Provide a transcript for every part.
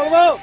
上风。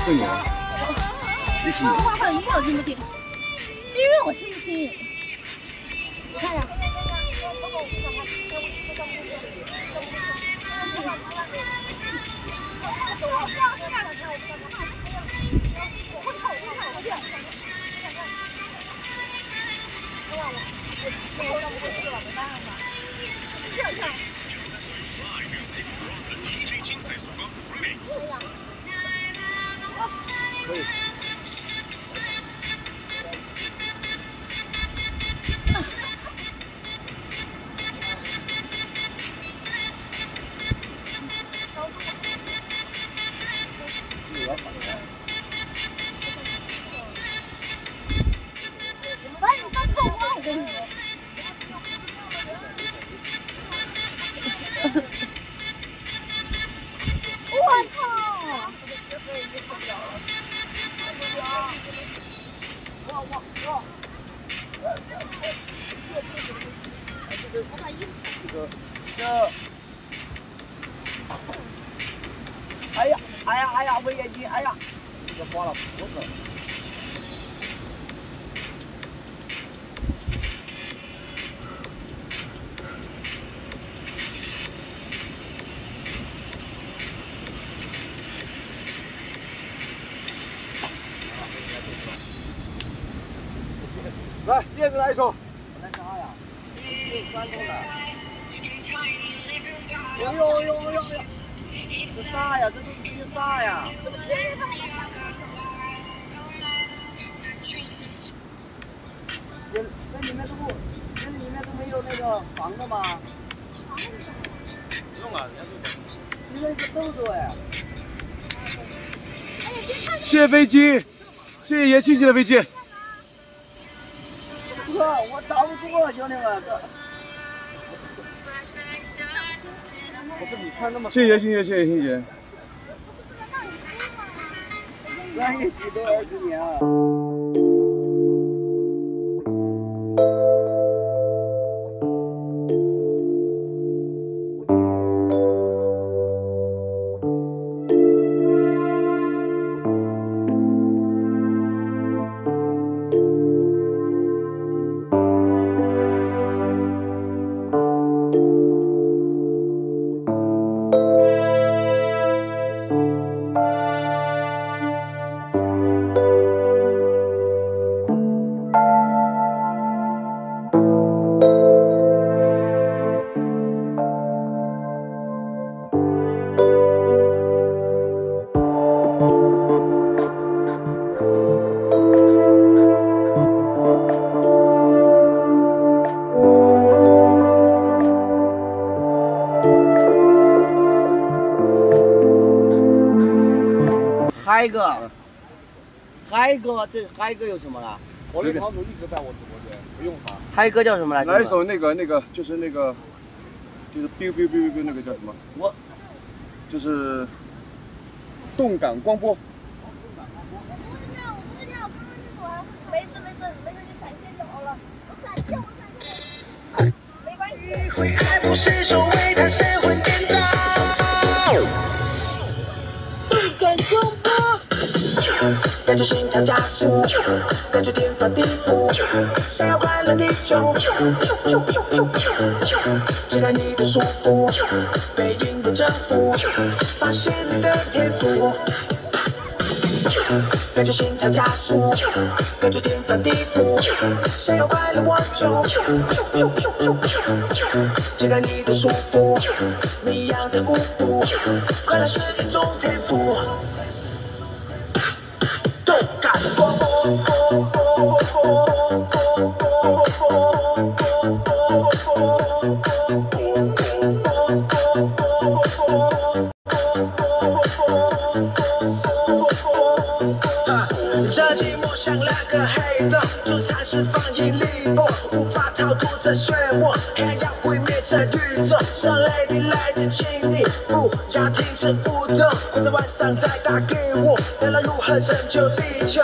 对呀，一起。说话话你听不听？因为我听不清。你看呀。可以。把你当臭花，我跟你说。我操！ 哎呀，我眼睛，哎呀，这花了胡子。来，叶子来一首。来啥呀？关公的。哎呦！这啥呀？这啥呀？那里面都没有那个防的吗？不用啊，人家都有。因为是豆豆哎。谢谢飞机，谢谢严庆记的飞机。我找不住了，兄弟们，这。不是你看那么。谢谢严庆姐，谢谢严庆姐。专业技都20年啊。嗨哥，这嗨哥有什么了？我的堂主一直在我直播间，不用他。嗨哥叫什么来着？来一首那个，就是那个，就是 biu biu biu biu 那个叫什么？我就是动感光波。没事，你闪现就好了。我闪现。没关系。会还不是说为他神魂颠倒。动感光波。感觉心跳加速，感觉天翻地覆，想要快乐地球。解开你的束缚，被音乐征服，发现你的天赋。感觉心跳加速，感觉天翻地覆，想要快乐我就解开你的束缚，你一样的舞步，快乐是一种天赋。动感光。这寂寞像两个黑洞，就算是放引力波，无法逃脱这漩涡，黑暗要毁灭这宇宙。So lady lady， 请你不要停止舞动，或者晚上再打给我，聊聊如何拯救地球。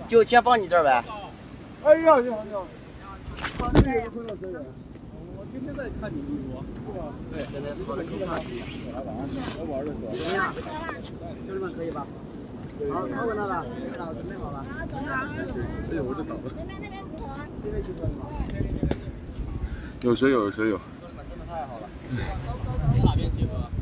就先放你这儿呗。哎呀，你好，你好。这个有多少钱？我今天在看你直播，是吧？对，现在说的可以吗？我玩的是。怎么样？兄弟们可以吧？好，超过那个，准备好了。哎呦，我这倒了。那边集合。有水友，有水友。真的太好了。哪边集合？